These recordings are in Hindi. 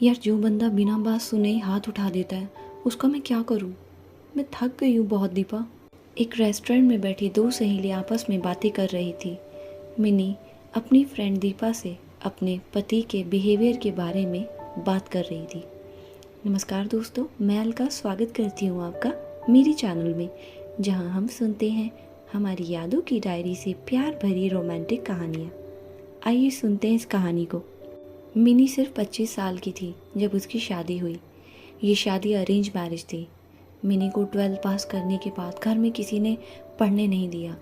यार जो बंदा बिना बात सुने ही हाथ उठा देता है उसका मैं क्या करूं। मैं थक गई हूँ बहुत दीपा। एक रेस्टोरेंट में बैठी दो सहेली आपस में बातें कर रही थी। मिनी अपनी फ्रेंड दीपा से अपने पति के बिहेवियर के बारे में बात कर रही थी। नमस्कार दोस्तों, मैं अलका स्वागत करती हूँ आपका मेरी चैनल में, जहाँ हम सुनते हैं हमारी यादों की डायरी से प्यार भरी रोमांटिक कहानियाँ। आइए सुनते हैं इस कहानी को। मिनी सिर्फ 25 साल की थी जब उसकी शादी हुई। ये शादी अरेंज मैरिज थी। मिनी को 12 पास करने के बाद घर में किसी ने पढ़ने नहीं दिया।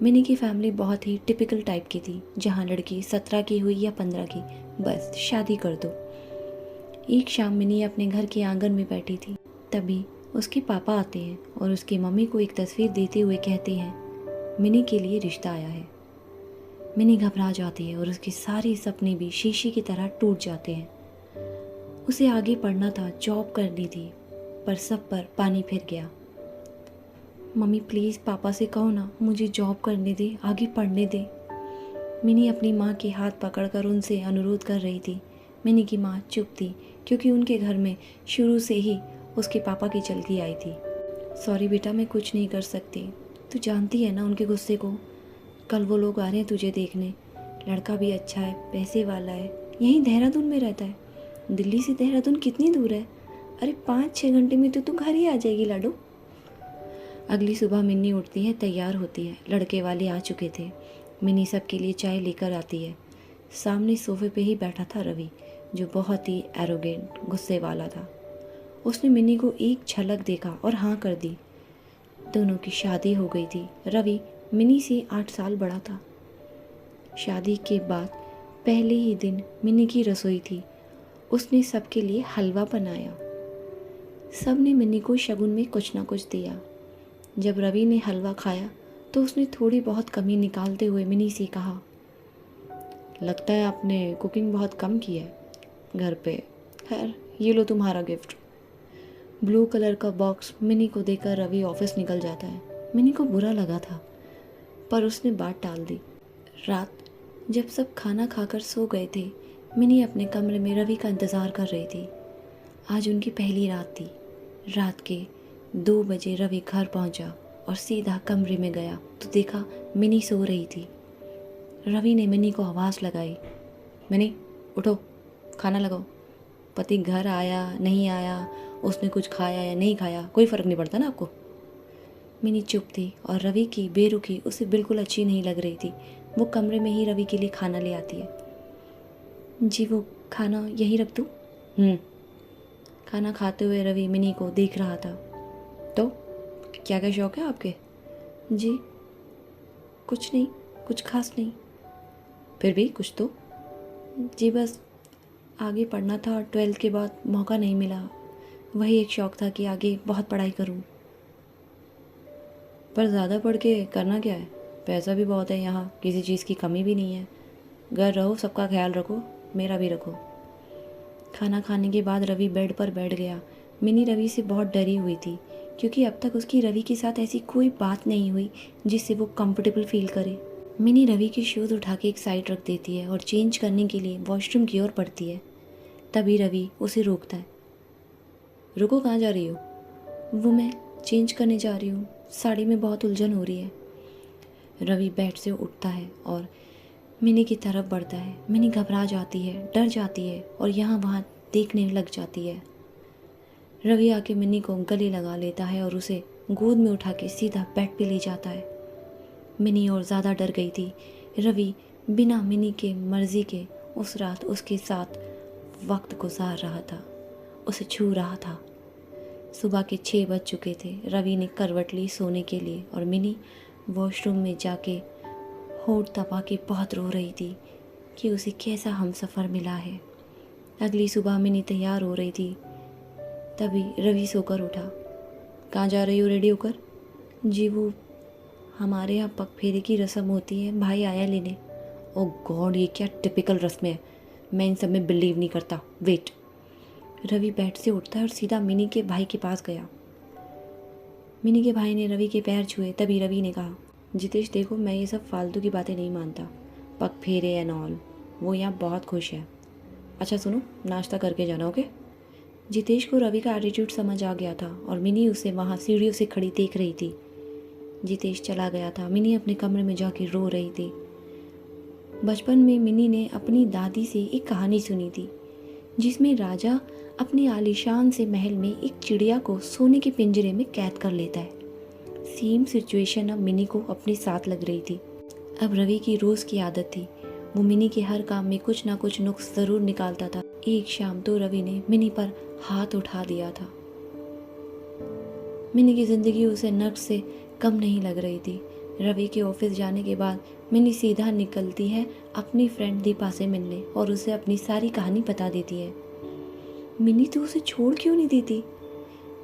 मिनी की फैमिली बहुत ही टिपिकल टाइप की थी, जहाँ लड़की 17 की हुई या 15 की, बस शादी कर दो। एक शाम मिनी अपने घर के आंगन में बैठी थी, तभी उसके पापा आते हैं और उसकी मम्मी को एक तस्वीर देते हुए कहते हैं मिनी के लिए रिश्ता आया है। मिनी घबरा जाती है और उसके सारे सपने भी शीशे की तरह टूट जाते हैं। उसे आगे पढ़ना था, जॉब करनी थी, पर सब पर पानी फिर गया। मम्मी प्लीज़ पापा से कहो ना, मुझे जॉब करने दे, आगे पढ़ने दे। मिनी अपनी माँ के हाथ पकड़कर उनसे अनुरोध कर रही थी। मिनी की माँ चुप थी, क्योंकि उनके घर में शुरू से ही उसके पापा की चलती आई थी। सॉरी बेटा, मैं कुछ नहीं कर सकती। तू जानती है ना उनके गुस्से को। कल वो लोग आ रहे हैं तुझे देखने। लड़का भी अच्छा है, पैसे वाला है, यहीं देहरादून में रहता है। दिल्ली से देहरादून कितनी दूर है? अरे 5-6 घंटे में तो तू घर ही आ जाएगी लाडो। अगली सुबह मिन्नी उठती है, तैयार होती है। लड़के वाले आ चुके थे। मिन्नी सबके लिए चाय लेकर आती है। सामने सोफे पे ही बैठा था रवि, जो बहुत ही एरोगेंट, गुस्से वाला था। उसने मिन्नी को एक झलक देखा और हाँ कर दी। दोनों की शादी हो गई थी। रवि मिनी से 8 साल बड़ा था। शादी के बाद पहले ही दिन मिनी की रसोई थी। उसने सबके लिए हलवा बनाया। सब ने मिनी को शगुन में कुछ ना कुछ दिया। जब रवि ने हलवा खाया तो उसने थोड़ी बहुत कमी निकालते हुए मिनी से कहा, लगता है आपने कुकिंग बहुत कम की है घर पे। खैर, ये लो तुम्हारा गिफ्ट। ब्लू कलर का बॉक्स मिनी को देकर रवि ऑफिस निकल जाता है। मिनी को बुरा लगा था, पर उसने बात टाल दी। रात जब सब खाना खाकर सो गए थे, मिनी अपने कमरे में रवि का इंतज़ार कर रही थी। आज उनकी पहली रात थी। रात के 2 बजे रवि घर पहुंचा और सीधा कमरे में गया तो देखा मिनी सो रही थी। रवि ने मिनी को आवाज़ लगाई, मिनी उठो, खाना लगाओ। पति घर आया नहीं आया, उसने कुछ खाया या नहीं खाया, कोई फ़र्क नहीं पड़ता ना आपको। मिनी चुप थी और रवि की बेरुखी उसे बिल्कुल अच्छी नहीं लग रही थी। वो कमरे में ही रवि के लिए खाना ले आती है। जी वो खाना यहीं रख दूँ? खाना खाते हुए रवि मिनी को देख रहा था। तो क्या क्या शौक है आपके? जी कुछ नहीं, कुछ खास नहीं। फिर भी कुछ तो। जी बस आगे पढ़ना था, 12th के बाद मौका नहीं मिला। वही एक शौक़ था कि आगे बहुत पढ़ाई करूं। पर ज़्यादा पढ़ के करना क्या है? पैसा भी बहुत है यहाँ, किसी चीज़ की कमी भी नहीं है। घर रहो, सबका ख्याल रखो, मेरा भी रखो। खाना खाने के बाद रवि बेड पर बैठ गया। मिनी रवि से बहुत डरी हुई थी, क्योंकि अब तक उसकी रवि के साथ ऐसी कोई बात नहीं हुई जिससे वो कंफर्टेबल फील करे। मिनी रवि के शूज़ उठा के एक साइड रख देती है और चेंज करने के लिए वॉशरूम की ओर बढ़ती है। तभी रवि उसे रोकता है। रुको, कहाँ जा रही हो? वो मैं चेंज करने जा रही हूँ, साड़ी में बहुत उलझन हो रही है। रवि बेड से उठता है और मिनी की तरफ बढ़ता है। मिनी घबरा जाती है, डर जाती है और यहाँ वहाँ देखने लग जाती है। रवि आके मिनी को गले लगा लेता है और उसे गोद में उठा के सीधा बेड पे ले जाता है। मिनी और ज़्यादा डर गई थी। रवि बिना मिनी के मर्जी के उस रात उसके साथ वक्त गुजार रहा था, उसे छू रहा था। सुबह के 6 बज चुके थे। रवि ने करवट ली सोने के लिए और मिनी वॉशरूम में जाके होठ दबा के बहुत रो रही थी कि उसे कैसा हमसफ़र मिला है। अगली सुबह मिनी तैयार हो रही थी, तभी रवि सोकर उठा। कहाँ जा रही हो रेडी होकर? जी वो हमारे यहाँ पग फेरे की रस्म होती है, भाई आया लेने। ओ गॉड, ये क्या टिपिकल रस्म है, मैं इन सब में बिलीव नहीं करता। वेट। रवि बेड से उठता है और सीधा मिनी के भाई के पास गया। मिनी के भाई ने रवि के पैर छुए। तभी रवि ने कहा, जितेश देखो, मैं ये सब फालतू की बातें नहीं मानता, पग फेरे एंड ऑल। वो यहाँ बहुत खुश है। अच्छा सुनो, नाश्ता करके जाना, ओके? जितेश को रवि का एटीट्यूड समझ आ गया था और मिनी उसे वहाँ सीढ़ियों से खड़ी देख रही थी। जितेश चला गया था। मिनी अपने कमरे में जाकर रो रही थी। बचपन में मिनी ने अपनी दादी से एक कहानी सुनी थी जिसमें राजा अपनी आलीशान से महल में एक चिड़िया को सोने के पिंजरे में कैद कर लेता है। सेम सिचुएशन अब मिनी को अपने साथ लग रही थी। अब रवि की रोज़ की आदत थी, वो मिनी के हर काम में कुछ ना कुछ नुक्स ज़रूर निकालता था। एक शाम तो रवि ने मिनी पर हाथ उठा दिया था। मिनी की ज़िंदगी उसे नर्क से कम नहीं लग रही थी। रवि के ऑफिस जाने के बाद मिनी सीधा निकलती है अपनी फ्रेंड दीपा से मिलने और उसे अपनी सारी कहानी बता देती है। मिनी तो उसे छोड़ क्यों नहीं देती?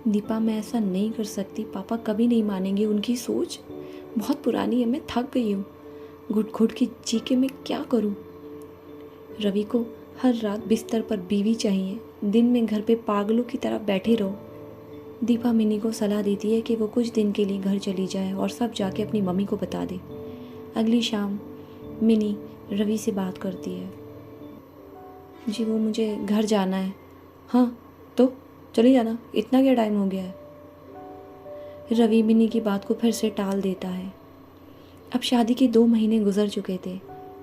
दीपा, मैं ऐसा नहीं कर सकती, पापा कभी नहीं मानेंगे, उनकी सोच बहुत पुरानी है, मैं थक गई हूँ, घुट घुट की जी के मैं क्या करूँ? रवि को हर रात बिस्तर पर बीवी चाहिए, दिन में घर पे पागलों की तरह बैठे रहो। दीपा मिनी को सलाह देती है कि वो कुछ दिन के लिए घर चली जाए और सब जाके अपनी मम्मी को बता दे। अगली शाम मिनी रवि से बात करती है। जी वो मुझे घर जाना है। हाँ तो चली जाना, इतना क्या टाइम हो गया है? रवि मिनी की बात को फिर से टाल देता है। अब शादी के 2 महीने गुजर चुके थे।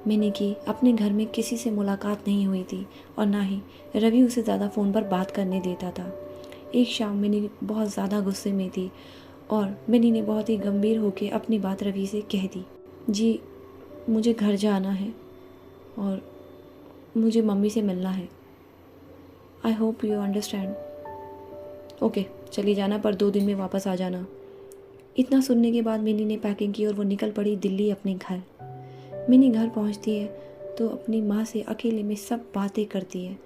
मिनी की अपने घर में किसी से मुलाकात नहीं हुई थी और ना ही रवि उसे ज़्यादा फ़ोन पर बात करने देता था। एक शाम मिनी बहुत ज़्यादा गुस्से में थी और मिनी ने बहुत ही गंभीर होकर अपनी बात रवि से कह दी। जी मुझे घर जाना है और मुझे मम्मी से मिलना है। I hope you understand. Okay चली जाना, पर 2 दिन में वापस आ जाना। इतना सुनने के बाद मिनी ने पैकिंग की और वो निकल पड़ी दिल्ली अपने घर। मिनी घर पहुंचती है तो अपनी माँ से अकेले में सब बातें करती है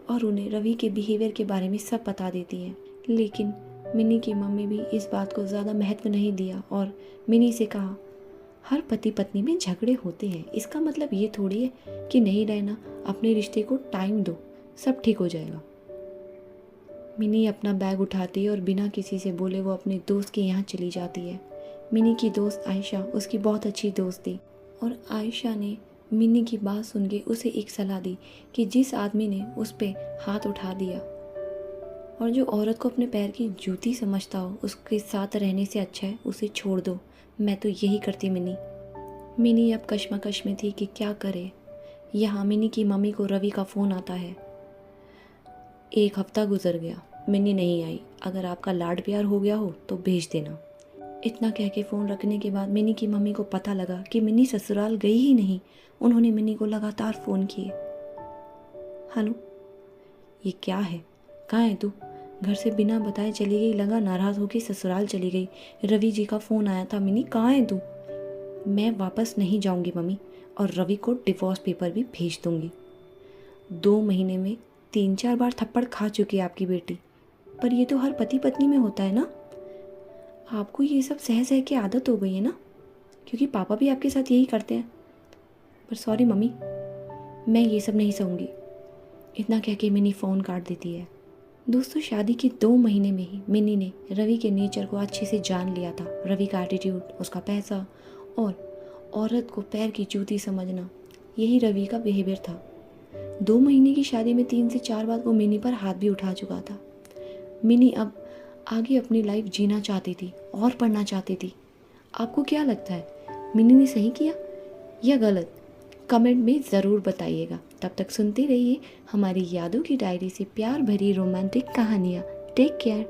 और उन्हें रवि के बिहेवियर के बारे में सब बता देती है। लेकिन मिनी की मम्मी भी इस बात को ज़्यादा महत्व नहीं दिया और मिनी से कहा, हर पति पत्नी में झगड़े होते हैं, इसका मतलब ये थोड़ी है कि नहीं रहना, अपने रिश्ते को टाइम दो, सब ठीक हो जाएगा। मिनी अपना बैग उठाती है और बिना किसी से बोले वो अपने दोस्त के यहाँ चली जाती है। मिनी की दोस्त आयशा उसकी बहुत अच्छी दोस्त थी और आयशा ने मिनी की बात सुन के उसे एक सलाह दी कि जिस आदमी ने उस पर हाथ उठा दिया और जो औरत को अपने पैर की जूती समझता हो, उसके साथ रहने से अच्छा है उसे छोड़ दो। मैं तो यही करती मिनी। मिनी अब कश्मकश में थी कि क्या करे। यहाँ मिनी की मम्मी को रवि का फ़ोन आता है। 1 हफ्ता गुजर गया, मिनी नहीं आई, अगर आपका लाड प्यार हो गया हो तो भेज देना। इतना कह के फ़ोन रखने के बाद मिनी की मम्मी को पता लगा कि मिनी ससुराल गई ही नहीं। उन्होंने मिनी को लगातार फ़ोन किए। हेलो, ये क्या है, कहाँ है तू? घर से बिना बताए चली गई, लगा नाराज़ होकर ससुराल चली गई। रवि जी का फ़ोन आया था, मिनी कहाँ है तू? मैं वापस नहीं जाऊंगी मम्मी, और रवि को डिवोर्स पेपर भी भेज दूंगी। 2 महीने में 3-4 बार थप्पड़ खा चुकी है आपकी बेटी, पर ये तो हर पति पत्नी में होता है ना। आपको ये सब सह सह के आदत हो गई है ना, क्योंकि पापा भी आपके साथ यही करते हैं। पर सॉरी मम्मी, मैं ये सब नहीं सहूँगी। इतना कह के मिनी फ़ोन काट देती है। दोस्तों, शादी के 2 महीने में ही मिनी ने रवि के नेचर को अच्छे से जान लिया था। रवि का एटीट्यूड, उसका पैसा और औरत को पैर की जूती समझना, यही रवि का बिहेवियर था। 2 महीने की शादी में 3 से 4 बार वो मिनी पर हाथ भी उठा चुका था। मिनी अब आगे अपनी लाइफ जीना चाहती थी और पढ़ना चाहती थी। आपको क्या लगता है, मिनी ने सही किया या गलत? कमेंट में ज़रूर बताइएगा। तब तक सुनते रहिए हमारी यादों की डायरी से प्यार भरी रोमांटिक कहानियाँ। Take care.